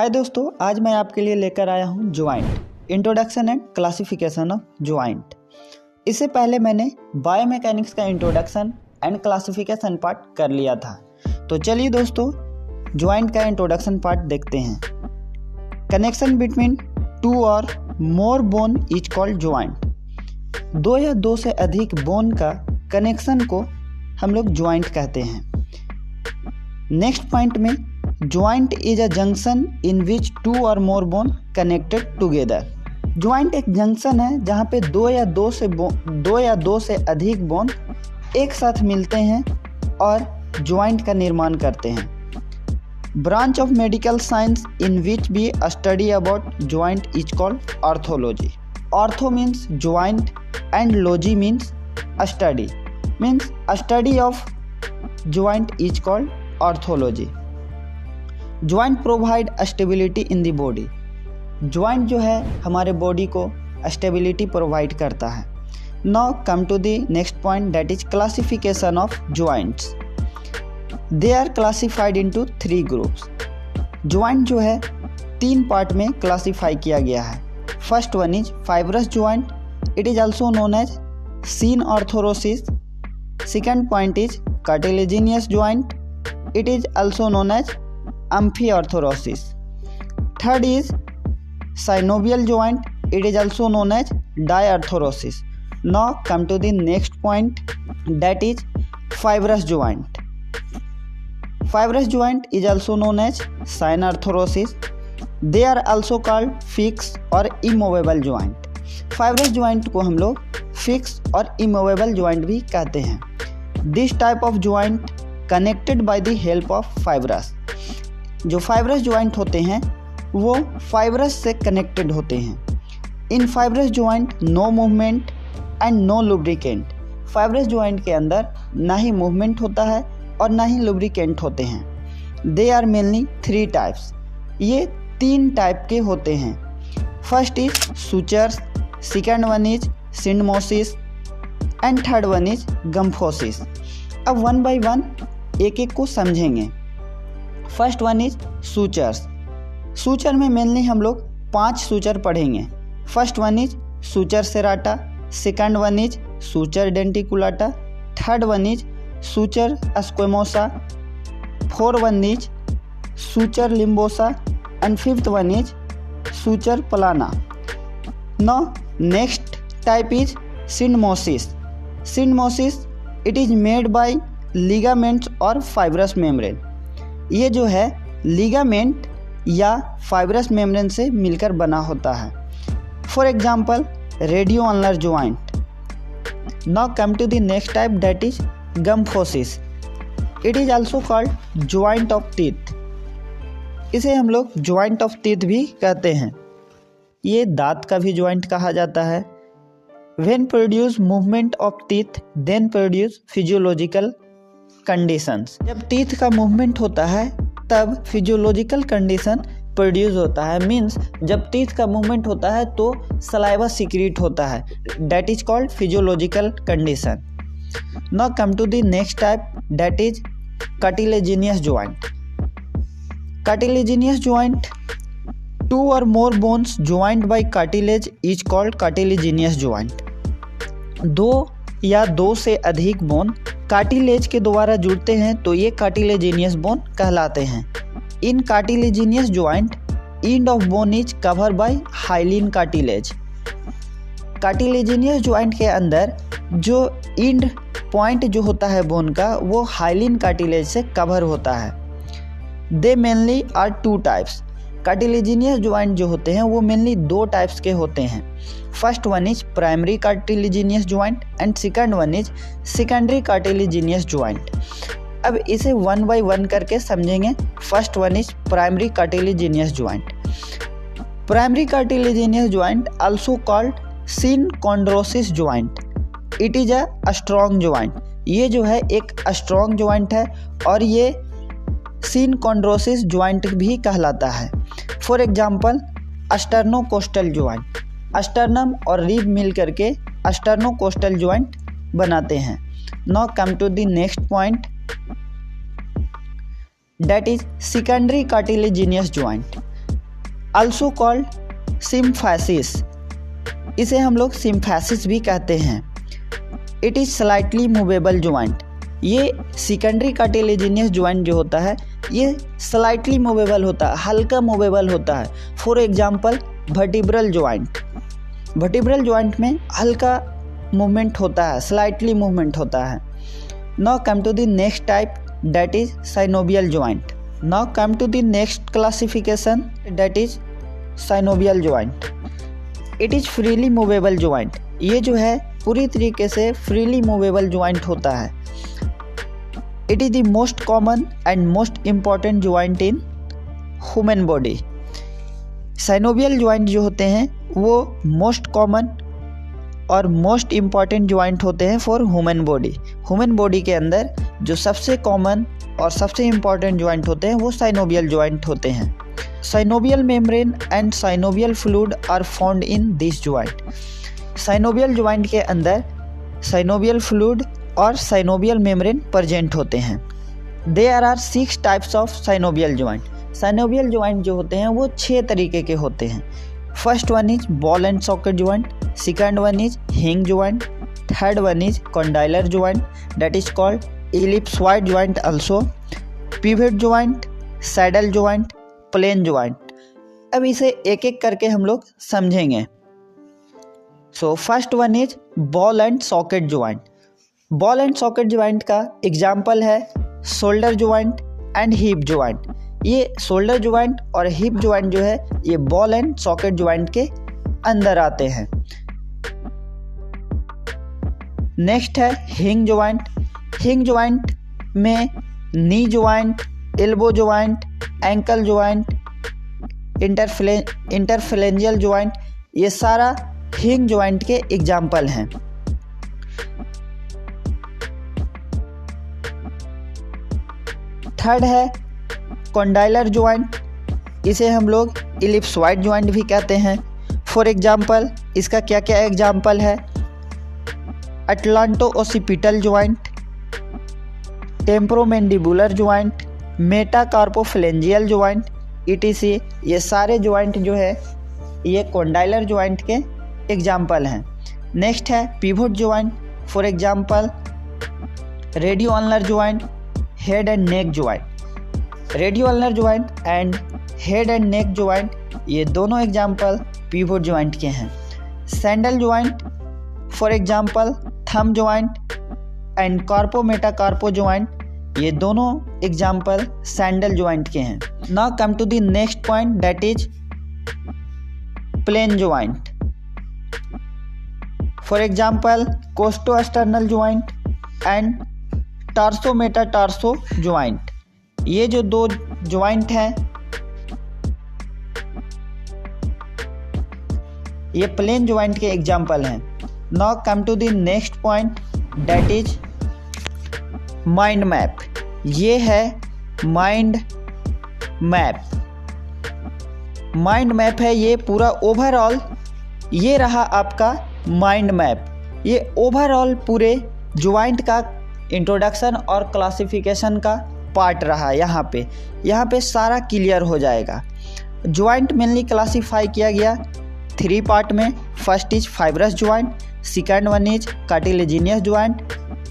हाय दोस्तों, आज मैं आपके लिए लेकर आया हूँ joint introduction and classification of joint. इससे पहले मैंने बायोमैकेनिक्स का इंट्रोडक्शन एंड क्लासिफिकेशन पार्ट कर लिया था। तो चलिए दोस्तों, ज्वाइंट का इंट्रोडक्शन पार्ट देखते हैं। Connection between two or more bone is called joint. दो या दो से अधिक बोन का कनेक्शन को हम लोग ज्वाइंट कहते हैं। नेक्स्ट पॉइंट में, joint is a junction in which two or more bone connected together. Joint एक जंक्शन है जहाँ पे दो या दो से अधिक बोन एक साथ मिलते हैं और ज्वाइंट का निर्माण करते हैं। Branch of medical science in which we study about joint is called orthology. Ortho means joint and logy means study, means study of joint is called orthology. Joint provide stability in the body. Joint जो है हमारे body को stability provide करता है। Now come to the next point, that is classification of joints. They are classified into 3 groups. Joint जो है 3 part में classify किया गया है। First one is fibrous joint, it is also known as synarthrosis. Second point is cartilaginous joint, it is also known as amphiorthrosis. Third is synovial joint, it is also known as diarthrosis. Now come to the next point, that is fibrous joint. Fibrous joint is also known as synarthrosis. They are also called fixed or immovable joint. Fibrous joint को हम लोग fixed और immovable joint भी कहते हैं। This type of joint connected by the help of fibrous. जो fibrous joint होते हैं वो फाइब्रस से कनेक्टेड होते हैं। In fibrous joint no movement and no lubricant. Fibrous joint के अंदर ना ही मूवमेंट होता है और ना ही लुब्रिकेंट होते हैं। They are mainly 3 types. ये 3 टाइप के होते हैं। First is sutures, second one is syndesmosis and third one is gomphosis. अब वन बाय वन एक एक को समझेंगे। First one is sutures. Suture में मेनली हम लोग 5 सूचर पढ़ेंगे। First one is suture serrata, second one is suture denticulata, third one is suture squamosa, fourth one is suture limbosa and fifth one is suture plana. Now next type is syndesmosis. Syndesmosis it is made by ligaments और fibrous membrane. ये जो है ligament या fibrous membrane से मिलकर बना होता है। For example radio ulnar joint. Now come to the next type, that is gomphosis. It is also called joint of teeth. इसे हम लोग ज्वाइंट ऑफ टीथ भी कहते हैं। ये दांत का भी ज्वाइंट कहा जाता है। When produce movement of teeth, then produce physiological conditions. जब टीथ का मूवमेंट होता है तब फिजियोलॉजिकल कंडीशन प्रोड्यूस होता है। मीन्स जब टीथ का मूवमेंट होता है तो सलाइवा सीक्रेट होता है। That is called physiological condition. Now come to the next type, that is cartilaginous joint. Cartilaginous joint, 2 or more bones joined by cartilage is called cartilaginous joint. 2 या 2 से अधिक bone cartilage के द्वारा जुड़ते हैं तो ये कार्टिलेजिनियस बोन कहलाते हैं। In cartilaginous joint end of bone is cover by hyaline cartilage. Cartilaginous joint के अंदर जो एंड पॉइंट जो होता है बोन का वो हाइलिन कार्टिलेज से कवर होता है। They mainly are 2 types. Cartilaginous joint जो होते हैं वो मेनली 2 टाइप्स के होते हैं। First one is primary cartilaginous joint and second one is secondary cartilaginous joint. अब इसे 1 बाय 1 करके समझेंगे। First one is primary cartilaginous joint. Primary cartilaginous joint also called synchondrosis joint. It is a strong joint. ये जो है एक strong joint है और ये सिनकॉन्ड्रोसिस ज्वाइंट भी कहलाता है। For example sternocostal joint. Sternum और रिब मिल करके अस्टर्नोकोस्टल ज्वाइंट बनाते हैं। Now come to the next point, that is secondary cartilaginous joint. also called symphysis, इसे हम लोग सिम्फैसिस भी कहते हैं। It is slightly movable joint, ये सेकेंडरी कार्टिलेजिनियस ज्वाइंट जो होता है ये स्लाइटली मूवेबल होता है, हल्का मूवेबल होता है। For example vertebral joint, vertebral joint में हल्का मूवमेंट होता है, स्लाइटली मूवमेंट होता है। Now come to the next type, that is synovial joint. Now come to the next classification, that is synovial joint. It is freely movable joint, ये जो है पूरी तरीके से फ्रीली मूवेबल ज्वाइंट होता है। It is the most common and most important joint in human body. Synovial joint जो होते हैं वो मोस्ट कॉमन और मोस्ट इम्पॉर्टेंट ज्वाइंट होते हैं for human body. Human body के अंदर जो सबसे कॉमन और सबसे इम्पॉर्टेंट ज्वाइंट होते हैं वो साइनोवियल ज्वाइंट होते हैं। Synovial membrane and synovial fluid are found in this joint. Synovial joint के अंदर साइनोवियल फ्लूइड और साइनोवियल मेम्ब्रेन प्रेजेंट होते हैं। There are 6 types of synovial joint. Synovial joint जो होते हैं वो 6 तरीके के होते हैं। First one is ball and socket joint, second one is hinge joint, third one is condylar joint that is called ellipsoid joint also, pivot joint, saddle joint, plane joint. अब इसे एक एक करके हम लोग समझेंगे। So first one is ball and socket joint. Ball and socket joint का example है shoulder joint and hip joint. ये शोल्डर ज्वाइंट और हिप ज्वाइंट जो है ये बॉल एंड सॉकेट ज्वाइंट के अंदर आते हैं। नेक्स्ट है हिंग ज्वाइंट। हिंग ज्वाइंट में knee joint, elbow joint, ankle joint, interphalangeal joint, ये सारा हिंग ज्वाइंट के एग्जाम्पल हैं। थर्ड है कॉन्डाइलर ज्वाइंट, इसे हम लोग इलिप्सॉइड ज्वाइंट भी कहते हैं। फॉर एग्जाम्पल इसका क्या क्या एग्जाम्पल है, atlanto occipital joint, temporomandibular joint, metacarpophalangeal joint, ETC। ये सारे ज्वाइंट जो है ये कॉन्डाइलर ज्वाइंट के एग्जाम्पल हैं। नेक्स्ट है pivot joint, for example radio ulnar joint, head and neck joint. Radio ulnar joint and head and neck joint ये दोनों एग्जाम्पल पिवट ज्वाइंट के हैं। Saddle joint, for example thumb joint and carpo metacarpo joint, ये दोनों example saddle joint के हैं। Now come to the next point, that is plane joint. For example costosternal joint and tarso metatarso joint. ये जो दो joint हैं ये plane joint के एग्जाम्पल हैं। Now come to the next point, that is mind map. ये है mind map. Mind map है ये पूरा ओवरऑल, ये रहा आपका माइंड मैप। ये ओवरऑल पूरे ज्वाइंट का इंट्रोडक्शन और क्लासिफिकेशन का पार्ट रहा। यहाँ पे सारा क्लियर हो जाएगा। ज्वाइंट मेनली क्लासीफाई किया गया 3 पार्ट में। First is fibrous joint, second one is cartilaginous joint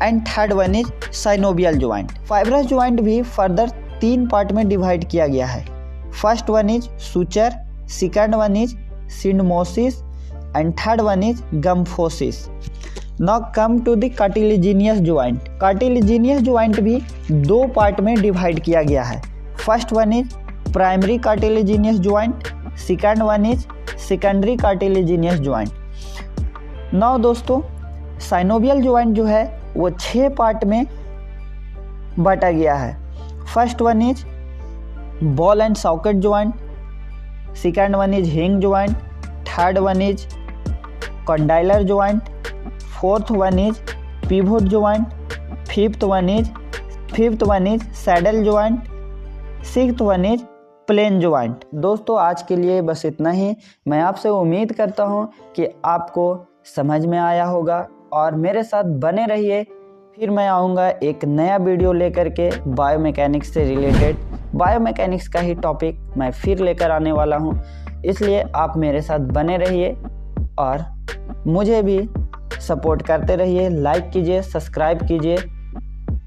and third one is synovial joint. Fibrous joint भी फर्दर 3 पार्ट में डिवाइड किया गया है। First one is suture, second one is syndesmosis and third one is gomphosis. Now come to the cartilaginous joint. Cartilaginous joint भी 2 part में divide किया गया है। First one is primary cartilaginous joint, second one is secondary cartilaginous joint. Now दोस्तों synovial joint जो है वो 6 part में बांटा गया है। First one is ball and socket joint, second one is hinge joint, third one is condylar joint, fourth one is pivot joint, fifth one is saddle joint, sixth one is plane joint. दोस्तों आज के लिए बस इतना ही। मैं आपसे उम्मीद करता हूँ कि आपको समझ में आया होगा और मेरे साथ बने रहिए। फिर मैं आऊँगा एक नया वीडियो लेकर के बायोमैकेनिक्स से रिलेटेड। बायोमैकेनिक्स का ही टॉपिक मैं फिर लेकर आने वाला हूँ। इसलिए आप मेरे साथ बने रहिए और मुझे भी सपोर्ट करते रहिए। लाइक कीजिए, सब्सक्राइब कीजिए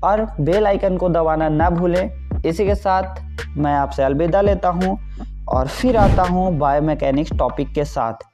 और बेल आइकन को दबाना ना भूलें। इसी के साथ मैं आपसे अलविदा लेता हूँ और फिर आता हूँ बायोमैकेनिक्स टॉपिक के साथ।